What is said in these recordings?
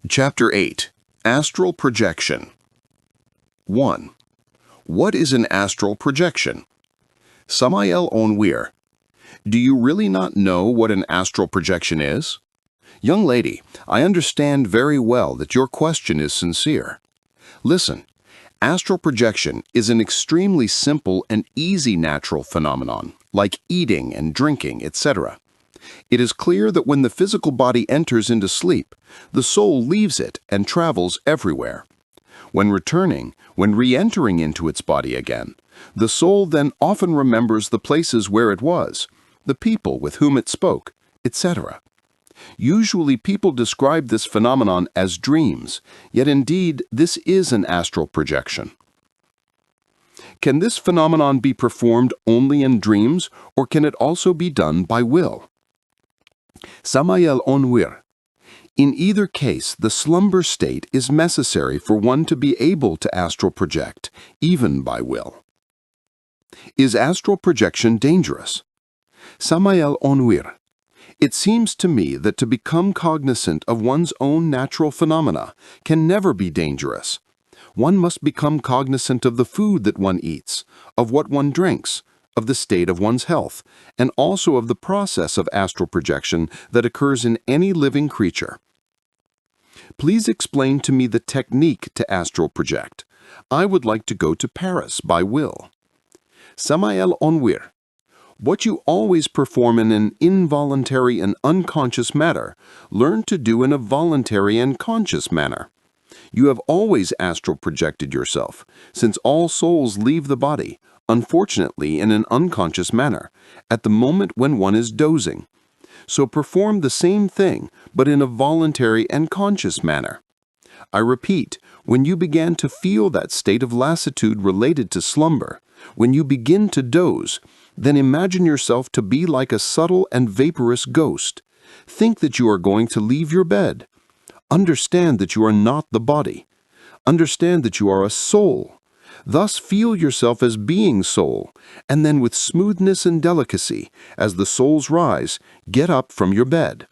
Chapter 8. Astral Projection. 1. What is an astral projection? Samael Onweir. Do you really not know what an astral projection is? Young lady, I understand very well that your question is sincere. Listen, astral projection is an extremely simple and easy natural phenomenon, like eating and drinking, etc. It is clear that when the physical body enters into sleep, the soul leaves it and travels everywhere. When re-entering into its body again, the soul then often remembers the places where it was, the people with whom it spoke, etc. Usually people describe this phenomenon as dreams, yet indeed this is an astral projection. Can this phenomenon be performed only in dreams, or can it also be done by will? Samael Onweir. In either case, the slumber state is necessary for one to be able to astral project, even by will. Is astral projection dangerous? Samael Onweir. It seems to me that to become cognizant of one's own natural phenomena can never be dangerous. One must become cognizant of the food that one eats, of what one drinks, of the state of one's health, and also of the process of astral projection that occurs in any living creature. Please explain to me the technique to astral project. I would like to go to Paris by will. Samael Onweir. What you always perform in an involuntary and unconscious manner, learn to do in a voluntary and conscious manner. You have always astral projected yourself, since all souls leave the body, unfortunately in an unconscious manner, at the moment when one is dozing. So perform the same thing, but in a voluntary and conscious manner. I repeat, when you begin to feel that state of lassitude related to slumber, when you begin to doze, then imagine yourself to be like a subtle and vaporous ghost. Think that you are going to leave your bed. Understand that you are not the body. Understand that you are a soul. Thus feel yourself as being soul, and then with smoothness and delicacy, as the souls rise, get up from your bed.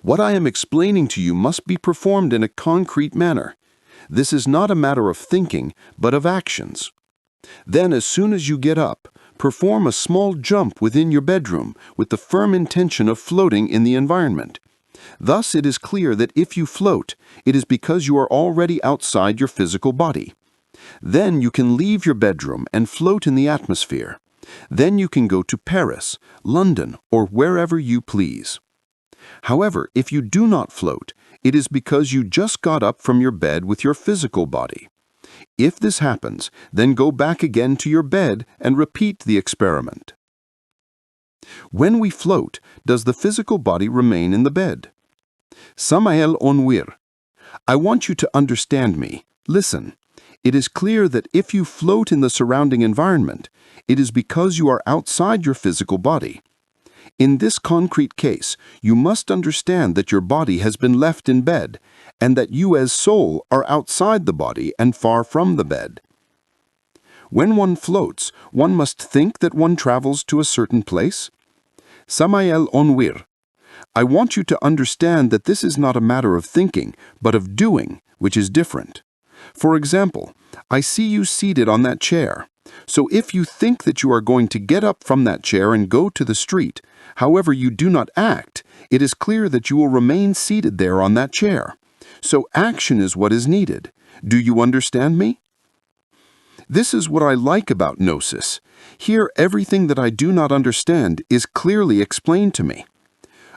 What I am explaining to you must be performed in a concrete manner. This is not a matter of thinking, but of actions. Then, as soon as you get up, perform a small jump within your bedroom with the firm intention of floating in the environment. Thus it is clear that if you float, it is because you are already outside your physical body. Then you can leave your bedroom and float in the atmosphere. Then you can go to Paris, London, or wherever you please. However, if you do not float, it is because you just got up from your bed with your physical body. If this happens, then go back again to your bed and repeat the experiment. When we float, does the physical body remain in the bed? Samael Onweir. I want you to understand me. Listen. It is clear that if you float in the surrounding environment, it is because you are outside your physical body. In this concrete case, you must understand that your body has been left in bed, and that you as soul are outside the body and far from the bed. When one floats, one must think that one travels to a certain place. Samael Onweir. I want you to understand that this is not a matter of thinking, but of doing, which is different. For example, I see you seated on that chair. So if you think that you are going to get up from that chair and go to the street, however you do not act, it is clear that you will remain seated there on that chair. So action is what is needed. Do you understand me? This is what I like about Gnosis. Here, everything that I do not understand is clearly explained to me.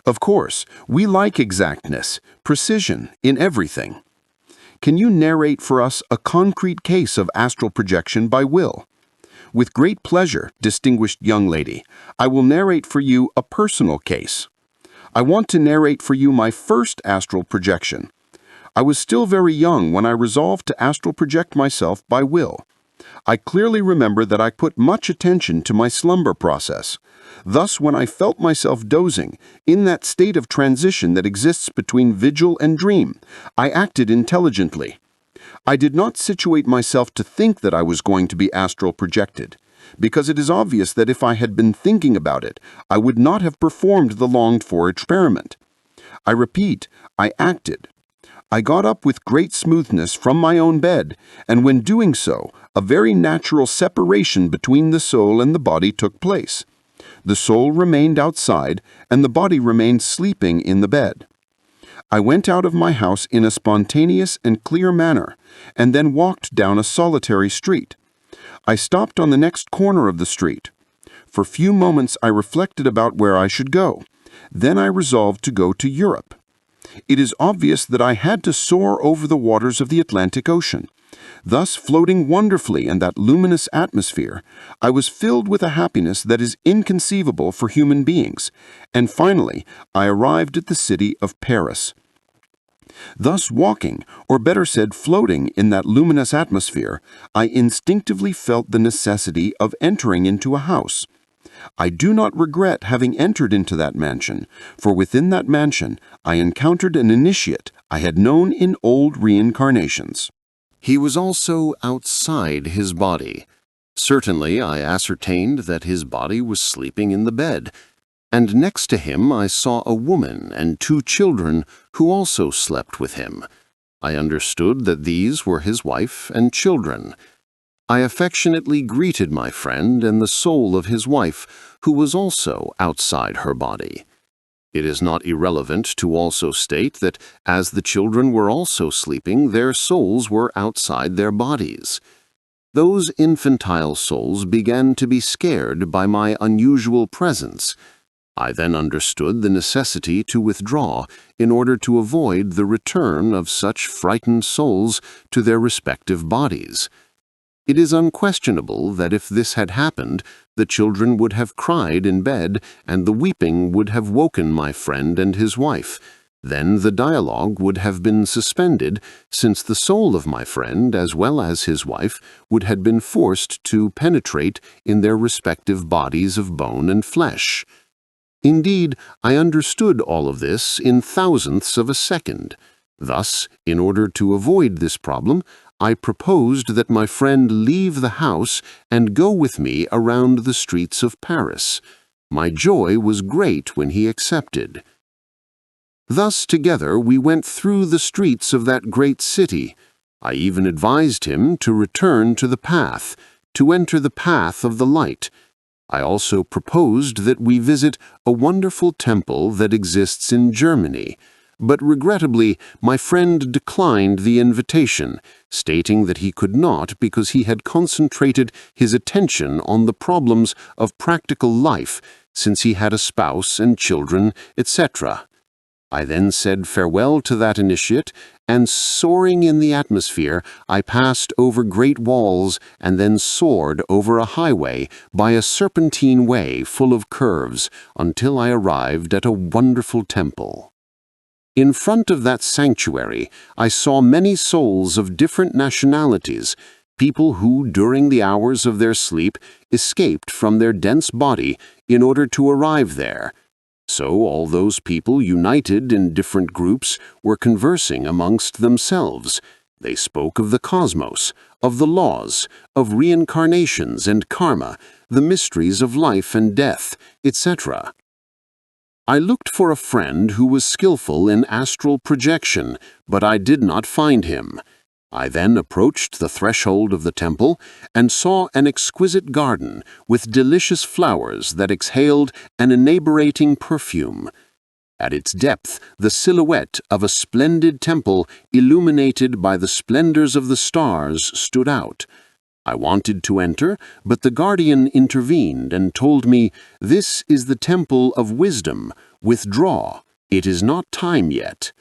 Of course, we like exactness, precision in everything. Can you narrate for us a concrete case of astral projection by will? With great pleasure, distinguished young lady, I will narrate for you a personal case. I want to narrate for you my first astral projection. I was still very young when I resolved to astral project myself by will. I clearly remember that I put much attention to my slumber process. Thus, when I felt myself dozing, in that state of transition that exists between vigil and dream, I acted intelligently. I did not situate myself to think that I was going to be astral projected, because it is obvious that if I had been thinking about it, I would not have performed the longed-for experiment. I repeat, I acted. I got up with great smoothness from my own bed, and when doing so, a very natural separation between the soul and the body took place. The soul remained outside, and the body remained sleeping in the bed. I went out of my house in a spontaneous and clear manner, and then walked down a solitary street. I stopped on the next corner of the street. For a few moments I reflected about where I should go. Then I resolved to go to Europe. It is obvious that I had to soar over the waters of the Atlantic Ocean. Thus, floating wonderfully in that luminous atmosphere, I was filled with a happiness that is inconceivable for human beings, and finally I arrived at the city of Paris. Thus walking, or better said floating in that luminous atmosphere, I instinctively felt the necessity of entering into a house. I do not regret having entered into that mansion, for within that mansion I encountered an initiate I had known in old reincarnations. He was also outside his body. Certainly I ascertained that his body was sleeping in the bed, and next to him I saw a woman and 2 children who also slept with him. I understood that these were his wife and children. I affectionately greeted my friend and the soul of his wife, who was also outside her body. It is not irrelevant to also state that as the children were also sleeping, their souls were outside their bodies. Those infantile souls began to be scared by my unusual presence. I then understood the necessity to withdraw in order to avoid the return of such frightened souls to their respective bodies. It is unquestionable that if this had happened, the children would have cried in bed, and the weeping would have woken my friend and his wife. Then the dialogue would have been suspended, since the soul of my friend, as well as his wife, would have been forced to penetrate in their respective bodies of bone and flesh. Indeed, I understood all of this in thousandths of a second. Thus, in order to avoid this problem, I proposed that my friend leave the house and go with me around the streets of Paris. My joy was great when he accepted. Thus together we went through the streets of that great city. I even advised him to return to the path, to enter the path of the light. I also proposed that we visit a wonderful temple that exists in Germany. But regrettably, my friend declined the invitation, stating that he could not because he had concentrated his attention on the problems of practical life, since he had a spouse and children, etc. I then said farewell to that initiate, and soaring in the atmosphere, I passed over great walls and then soared over a highway by a serpentine way full of curves until I arrived at a wonderful temple. In front of that sanctuary, I saw many souls of different nationalities, people who, during the hours of their sleep, escaped from their dense body in order to arrive there. So all those people united in different groups were conversing amongst themselves. They spoke of the cosmos, of the laws, of reincarnations and karma, the mysteries of life and death, etc. I looked for a friend who was skillful in astral projection, but I did not find him. I then approached the threshold of the temple and saw an exquisite garden with delicious flowers that exhaled an inebriating perfume. At its depth, the silhouette of a splendid temple illuminated by the splendors of the stars stood out. I wanted to enter, but the guardian intervened and told me, "This is the temple of wisdom. Withdraw. It is not time yet."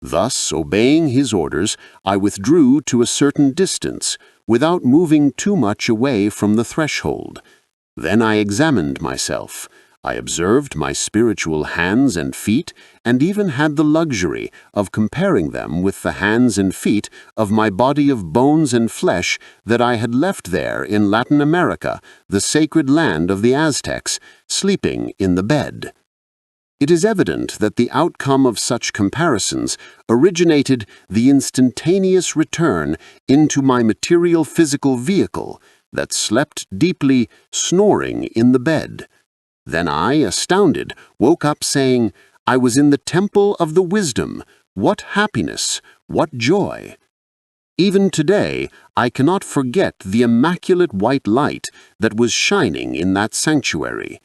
Thus, obeying his orders, I withdrew to a certain distance, without moving too much away from the threshold. Then I examined myself. I observed my spiritual hands and feet, and even had the luxury of comparing them with the hands and feet of my body of bones and flesh that I had left there in Latin America, the sacred land of the Aztecs, sleeping in the bed. It is evident that the outcome of such comparisons originated the instantaneous return into my material physical vehicle that slept deeply, snoring in the bed. Then I, astounded, woke up saying, "I was in the temple of the wisdom. What happiness, what joy! Even today, I cannot forget the immaculate white light that was shining in that sanctuary.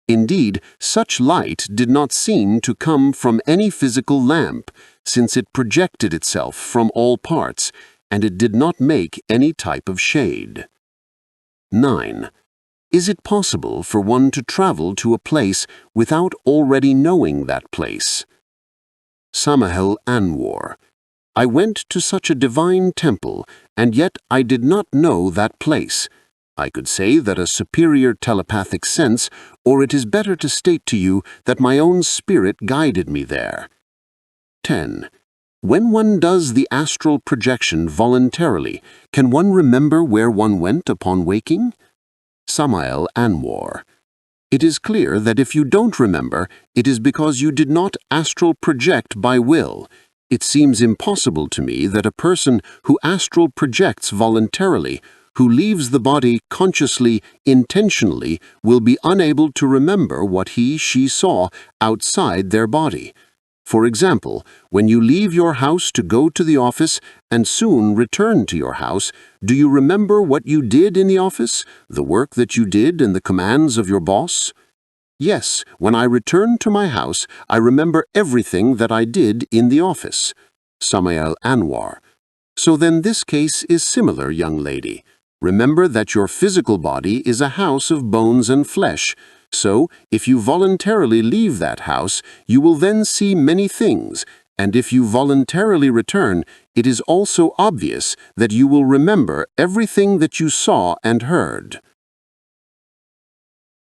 Indeed, such light did not seem to come from any physical lamp, since it projected itself from all parts, and it did not make any type of shade. 9. Is it possible for one to travel to a place without already knowing that place? Samael Anwar. I went to such a divine temple, and yet I did not know that place. I could say that a superior telepathic sense, or it is better to state to you that my own spirit guided me there. 10. When one does the astral projection voluntarily, can one remember where one went upon waking? Samael Anwar. It is clear that if you don't remember, it is because you did not astral project by will. It seems impossible to me that a person who astral projects voluntarily, who leaves the body consciously, intentionally, will be unable to remember what she saw outside their body. For example, when you leave your house to go to the office and soon return to your house, do you remember what you did in the office, the work that you did and the commands of your boss? Yes, when I return to my house, I remember everything that I did in the office. Samael Anwar. So then this case is similar, young lady. Remember that your physical body is a house of bones and flesh. So, if you voluntarily leave that house, you will then see many things, and if you voluntarily return, it is also obvious that you will remember everything that you saw and heard.